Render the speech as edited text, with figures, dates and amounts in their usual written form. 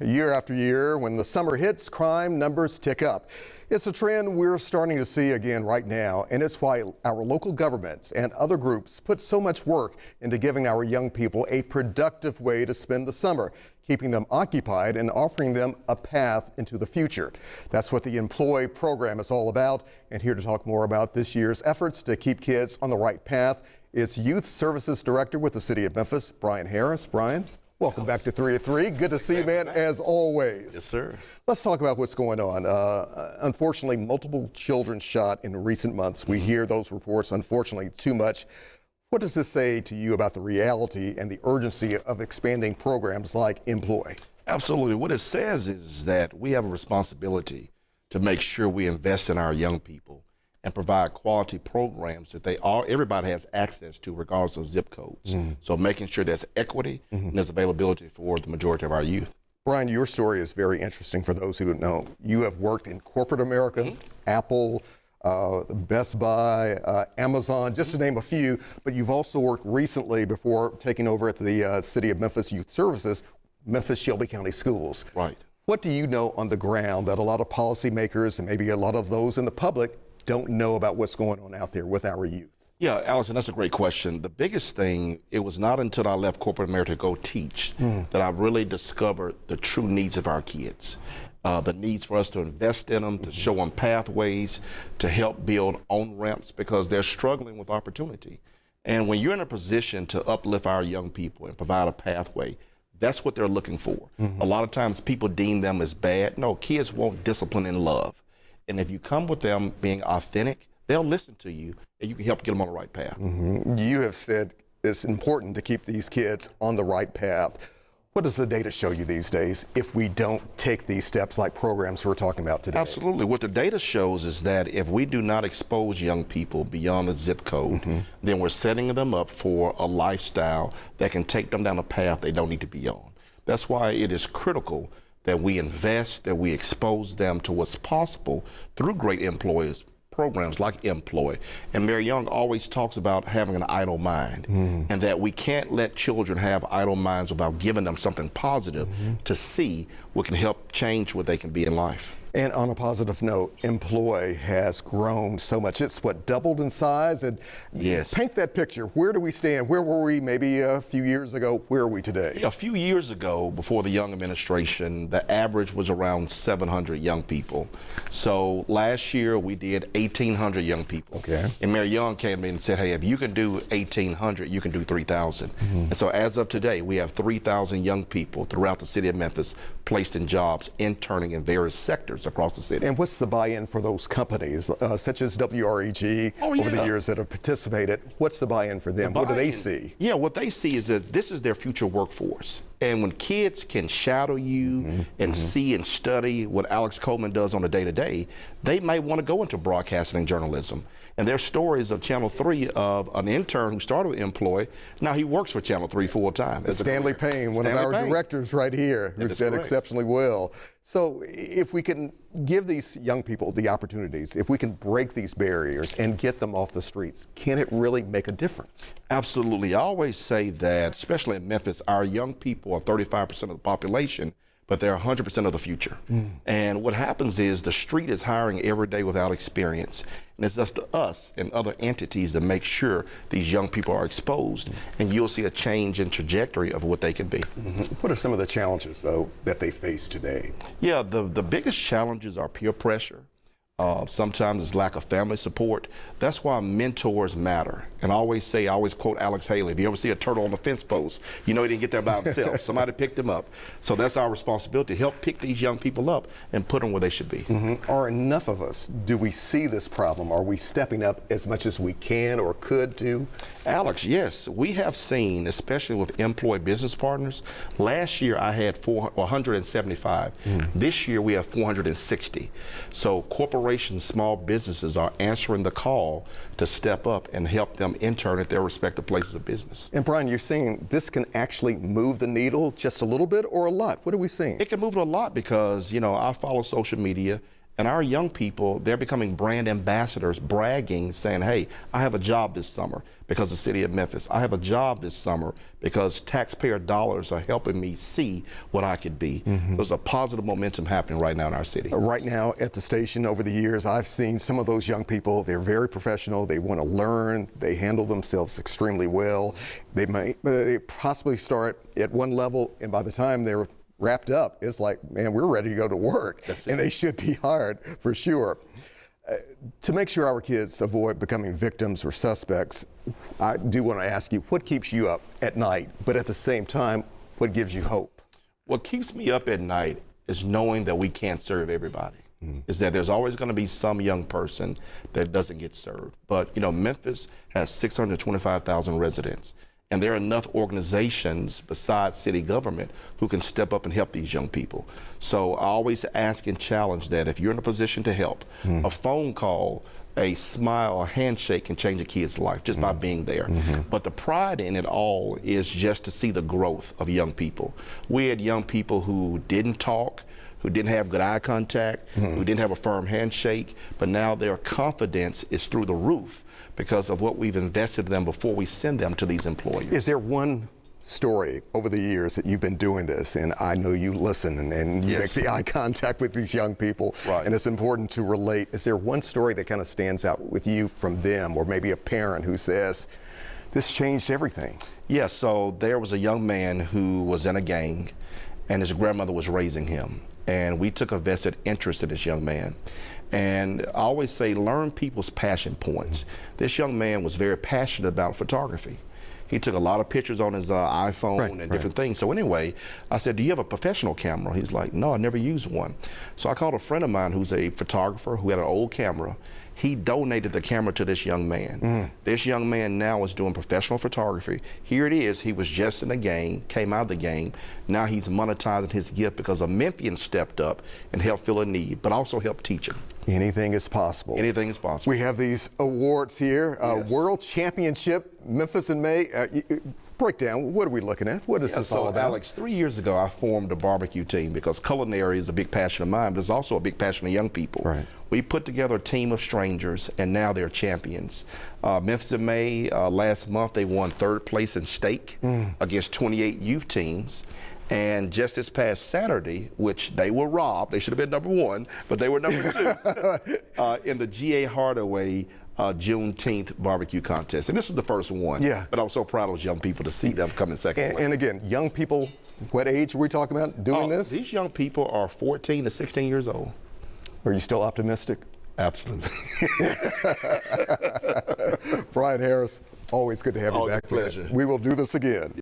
Year after year, when the summer hits, crime numbers tick up. It's a trend we're starting to see again right now, and it's why our local governments and other groups put so much work into giving our young people a productive way to spend the summer, keeping them occupied and offering them a path into the future. That's what the Employ program is all about, and here to talk more about this year's efforts to keep kids on the right path is Youth Services Director with the City of Memphis, Brian Harris. Brian, welcome back to 3 at 3. Good to see you, man, as always. Yes, sir. Let's talk about what's going on. Unfortunately, multiple children shot in recent months. We hear those reports, unfortunately, too much. What does this say to you about the reality and the urgency of expanding programs like Employ? Absolutely. What it says is that we have a responsibility to make sure we invest in our young people and provide quality programs that everybody has access to regardless of zip codes. So making sure there's equity and there's availability for the majority of our youth. Brian, your story is very interesting for those who don't know. You have worked in corporate America, Apple, Best Buy, Amazon, just to name a few, but you've also worked recently before taking over at the City of Memphis Youth Services, Memphis Shelby County Schools. Right. What do you know on the ground that a lot of policymakers and maybe a lot of those in the public don't know about what's going on out there with our youth? Yeah, Allison, that's a great question. The biggest thing, it was not until I left corporate America to go teach that I really discovered the true needs of our kids. The needs for us to invest in them, to show them pathways, to help build on-ramps because they're struggling with opportunity. And when you're in a position to uplift our young people and provide a pathway, that's what they're looking for. A lot of times people deem them as bad. No, kids want discipline and love. And if you come with them being authentic, they'll listen to you and you can help get them on the right path. You have said it's important to keep these kids on the right path. What does the data show you these days if we don't take these steps like programs we're talking about today? Absolutely. What the data shows is that if we do not expose young people beyond the zip code, then we're setting them up for a lifestyle that can take them down a path they don't need to be on. That's why it is critical that we invest, that we expose them to what's possible through great programs like Employ. And Mary Young always talks about having an idle mind and that we can't let children have idle minds without giving them something positive to see what can help change what they can be in life. And on a positive note, Employ has grown so much. It's what, doubled in size? And yes. Paint that picture. Where do we stand? Where were we maybe a few years ago? Where are we today? A few years ago, before the Young administration, the average was around 700 young people. So last year we did 1,800 young people. Okay. And Mary Young came in and said, hey, if you can do 1,800, you can do 3,000. And so as of today, we have 3,000 young people throughout the city of Memphis placed in jobs, interning in various sectors across the city. And what's the buy-in for those companies, such as WREG, over the years that have participated? What's the buy-in for them? What do they see? Yeah, what they see is that this is their future workforce. And when kids can shadow you and see and study what Alex Coleman does on a day-to-day, they might want to go into broadcasting and journalism. And there's stories of Channel 3 of an intern who started with Employ. Now he works for Channel 3 full-time. Stanley Payne, one of our directors right here, who said exceptionally well. So if we can give these young people the opportunities, if we can break these barriers and get them off the streets, can it really make a difference? Absolutely. I always say that, especially in Memphis, our young people are 35% of the population, but they're 100% of the future. And what happens is the street is hiring every day without experience. And it's up to us and other entities to make sure these young people are exposed. And you'll see a change in trajectory of what they can be. What are some of the challenges, though, that they face today? Yeah, the biggest challenges are peer pressure. Sometimes it's lack of family support. That's why mentors matter. And I always quote Alex Haley, if you ever see a turtle on the fence post, you know he didn't get there by himself. Somebody picked him up. So that's our responsibility, to help pick these young people up and put them where they should be. Are enough of us, do we see this problem? Are we stepping up as much as we can or could do? Alex, yes. We have seen, especially with Employ business partners, last year I had 175. This year we have 460. So corporations, small businesses are answering the call to step up and help them intern at their respective places of business. And Brian, you're saying this can actually move the needle just a little bit or a lot? What are we seeing? It can move it a lot because, you know, I follow social media And our young people, they're becoming brand ambassadors, bragging, saying, hey, I have a job this summer because of the city of Memphis. I have a job this summer because taxpayer dollars are helping me see what I could be. There's a positive momentum happening right now in our city. Right now at the station, over the years, I've seen some of those young people. They're very professional. They want to learn. They handle themselves extremely well. They possibly start at one level, and by the time they're wrapped up, it's like, man, we're ready to go to work. And they should be hired for sure. To make sure our kids avoid becoming victims or suspects, I do want to ask you, what keeps you up at night, but at the same time, what gives you hope? What keeps me up at night is knowing that we can't serve everybody. Is that there's always going to be some young person that doesn't get served. But, you know, Memphis has 625,000 residents. And there are enough organizations besides city government who can step up and help these young people. So I always ask and challenge that if you're in a position to help, a phone call, a smile, a handshake can change a kid's life just by being there. But the pride in it all is just to see the growth of young people. We had young people who didn't talk, who didn't have good eye contact, who didn't have a firm handshake, but now their confidence is through the roof because of what we've invested in them before we send them to these employers. Is there one story over the years that you've been doing this, and I know you listen and you make the eye contact with these young people, and it's important to relate. Is there one story that kind of stands out with you from them, or maybe a parent who says, this changed everything? Yes, so there was a young man who was in a gang, and his grandmother was raising him. And we took a vested interest in this young man. And I always say, learn people's passion points. This young man was very passionate about photography. He took a lot of pictures on his iPhone and different things. So anyway, I said, do you have a professional camera? He's like, no, I never used one. So I called a friend of mine who's a photographer who had an old camera. He donated the camera to this young man. This young man now is doing professional photography. Here it is, he was just in the game, came out of the game. Now he's monetizing his gift because a Memphian stepped up and helped fill a need, but also helped teach him. Anything is possible. Anything is possible. We have these awards here. World Championship, Memphis in May. Break down, what are we looking at? What is this all about? Alex, 3 years ago, I formed a barbecue team because culinary is a big passion of mine, but it's also a big passion of young people. We put together a team of strangers, and now they're champions. Memphis in May, last month, they won 3rd place in steak against 28 youth teams. And just this past Saturday, which they were robbed, they should have been number 1, but they were number 2 in the G.A. Hardaway Juneteenth barbecue contest. And this was the first one. But I was so proud of those young people to see them come in second place. And again, young people, what age are we talking about doing this? These young people are 14 to 16 years old. Are you still optimistic? Absolutely. Brian Harris, always good to have you back. Pleasure. We will do this again.